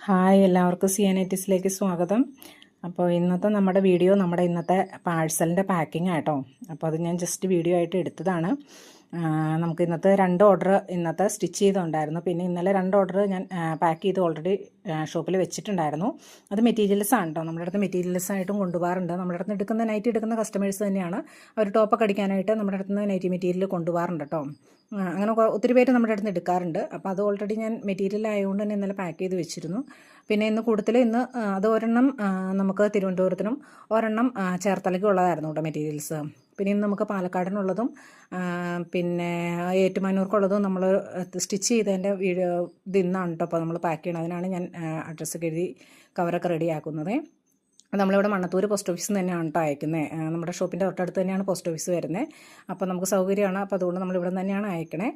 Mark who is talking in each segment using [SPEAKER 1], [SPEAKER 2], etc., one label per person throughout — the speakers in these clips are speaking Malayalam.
[SPEAKER 1] ഹായ്, എല്ലാവർക്കും സിയാനൈറ്റിസിലേക്ക് സ്വാഗതം. അപ്പോൾ ഇന്നത്തെ നമ്മുടെ വീഡിയോ നമ്മുടെ ഇന്നത്തെ പാഴ്സലിൻ്റെ പാക്കിംഗ് ആട്ടോ. അപ്പോൾ അത് ഞാൻ ജസ്റ്റ് വീഡിയോ ആയിട്ട് എടുത്തതാണ്. നമുക്ക് ഇന്നത്തെ 2 ഓർഡർ ഇന്നത്തെ സ്റ്റിച്ച് ചെയ്തുണ്ടായിരുന്നു. പിന്നെ ഇന്നലെ 2 ഓർഡർ ഞാൻ പാക്ക് ചെയ്ത് ഓൾറെഡി ഷോപ്പിൽ വെച്ചിട്ടുണ്ടായിരുന്നു. അത് മെറ്റീരിയൽസ് ആണ് കേട്ടോ. നമ്മുടെ അടുത്ത് മെറ്റീരിയൽസ് ആയിട്ടും കൊണ്ടുപോകാറുണ്ട്. നമ്മുടെ അടുത്ത് എടുക്കുന്ന നൈറ്റി എടുക്കുന്ന കസ്റ്റമേഴ്സ് തന്നെയാണ്. അവർ ടോപ്പൊക്കെ അടിക്കാനായിട്ട് നമ്മുടെ അടുത്ത് നിന്ന് നൈറ്റി മെറ്റീരിയൽ കൊണ്ടുപോകാറുണ്ട് കേട്ടോ. അങ്ങനെ ഒത്തിരി പേര് നമ്മുടെ അടുത്ത് എടുക്കാറുണ്ട്. അപ്പോൾ അത് ഓൾറെഡി ഞാൻ മെറ്റീരിയൽ ആയതുകൊണ്ട് തന്നെ ഇന്നലെ പാക്ക് ചെയ്ത് വെച്ചിരുന്നു. പിന്നെ ഇന്ന് കൂടുതൽ അത് ഒരെണ്ണം നമുക്ക് തിരുവനന്തപുരത്തിനും ഒരെണ്ണം ചേർത്തലയ്ക്കും ഉള്ളതായിരുന്നു കേട്ടോ മെറ്റീരിയൽസ്. പിന്നെ ഇന്ന് നമുക്ക് പാലക്കാടിനുള്ളതും പിന്നെ ഏറ്റുമാനൂർക്കുള്ളതും നമ്മൾ സ്റ്റിച്ച് ചെയ്തതിൻ്റെ വീഡിയോ ഇന്നാണ് കേട്ടോ. അപ്പോൾ നമ്മൾ പാക്ക് ചെയ്യണം. അതിനാണ് ഞാൻ അഡ്രസ്സൊക്കെ എഴുതി കവറൊക്കെ റെഡിയാക്കുന്നത്. നമ്മളിവിടെ മണ്ണത്തൂർ പോസ്റ്റ് ഓഫീസിൽ നിന്ന് തന്നെയാണ് കേട്ടോ അയക്കുന്നത്. നമ്മുടെ ഷോപ്പിൻ്റെ തൊട്ടടുത്ത് തന്നെയാണ് പോസ്റ്റ് ഓഫീസ് വരുന്നത്. അപ്പോൾ നമുക്ക് സൗകര്യമാണ്. അപ്പോൾ അതുകൊണ്ട് നമ്മളിവിടെ തന്നെയാണ് അയക്കണേ.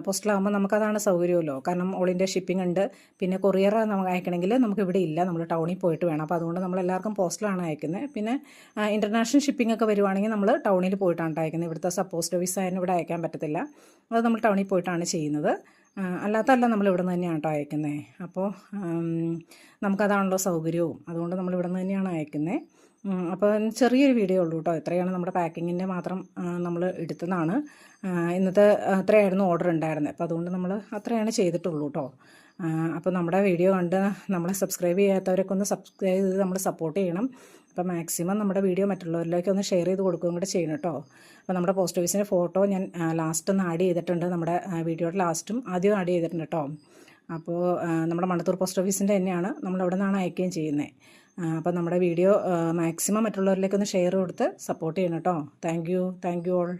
[SPEAKER 1] പോസ്റ്റിലാകുമ്പോൾ നമുക്കതാണ് സൗകര്യമല്ലോ. കാരണം ഓൾ ഇന്ത്യ ഷിപ്പിംഗ് ഉണ്ട്. പിന്നെ കൊറിയർ നമുക്ക് അയക്കണമെങ്കിൽ നമുക്ക് ഇവിടെ ഇല്ല, നമ്മൾ ടൗണിൽ പോയിട്ട് വേണം. അപ്പോൾ അതുകൊണ്ട് നമ്മളെല്ലാവർക്കും പോസ്റ്റിലാണ് അയക്കുന്നത്. പിന്നെ ഇൻ്റർനാഷണൽ ഷിപ്പിംഗ് ഒക്കെ വരുവാണെങ്കിൽ നമ്മൾ ടൗണിൽ പോയിട്ടാണ് അയക്കുന്നത്. ഇവിടുത്തെ പോസ്റ്റ് ഓഫീസ് ആയതിന് ഇവിടെ അയക്കാൻ പറ്റത്തില്ല. അത് നമ്മൾ ടൗണിൽ പോയിട്ടാണ് ചെയ്യുന്നത്. അല്ലാത്തല്ല നമ്മൾ ഇവിടെ നിന്ന് തന്നെയാണ് കേട്ടോ അയക്കുന്നത്. അപ്പോൾ നമുക്കതാണല്ലോ സൗകര്യവും. അതുകൊണ്ട് നമ്മൾ ഇവിടെ നിന്ന് തന്നെയാണ് അയക്കുന്നത്. അപ്പോൾ ചെറിയൊരു വീഡിയോ ഉള്ളൂ കേട്ടോ. ഇത്രയാണ് നമ്മുടെ പാക്കിങ്ങിൻ്റെ മാത്രം നമ്മൾ എടുത്തതാണ്. ഇന്നത്തെ അത്രയായിരുന്നു ഓർഡർ ഉണ്ടായിരുന്നത്. അപ്പോൾ അതുകൊണ്ട് നമ്മൾ അത്രയാണ് ചെയ്തിട്ടുള്ളൂ കേട്ടോ. അപ്പോൾ നമ്മുടെ വീഡിയോ കണ്ട് നമ്മളെ സബ്സ്ക്രൈബ് ചെയ്യാത്തവരൊക്കെ ഒന്ന് സബ്സ്ക്രൈബ് ചെയ്ത് നമ്മൾ സപ്പോർട്ട് ചെയ്യണം. അപ്പോൾ മാക്സിമം നമ്മുടെ വീഡിയോ മറ്റുള്ളവരിലേക്ക് ഒന്ന് ഷെയർ ചെയ്ത് കൊടുക്കുകയും കൂടെ ചെയ്യണം കേട്ടോ. അപ്പോൾ നമ്മുടെ പോസ്റ്റ് ഓഫീസിൻ്റെ ഫോട്ടോ ഞാൻ ലാസ്റ്റ് ഒന്ന് ആഡ് ചെയ്തിട്ടുണ്ട്. നമ്മുടെ വീഡിയോയുടെ ലാസ്റ്റും ആദ്യം ആഡ് ചെയ്തിട്ടുണ്ട് കേട്ടോ. അപ്പോൾ നമ്മുടെ മണ്ണത്തൂർ പോസ്റ്റ് ഓഫീസിൻ്റെ തന്നെയാണ്. നമ്മളവിടെ നിന്നാണ് അയക്കുകയും ചെയ്യുന്നത്. അപ്പോൾ നമ്മുടെ വീഡിയോ മാക്സിമം മറ്റുള്ളവരിലേക്ക് ഒന്ന് ഷെയർ കൊടുത്ത് സപ്പോർട്ട് ചെയ്യണം കേട്ടോ. Thank you all.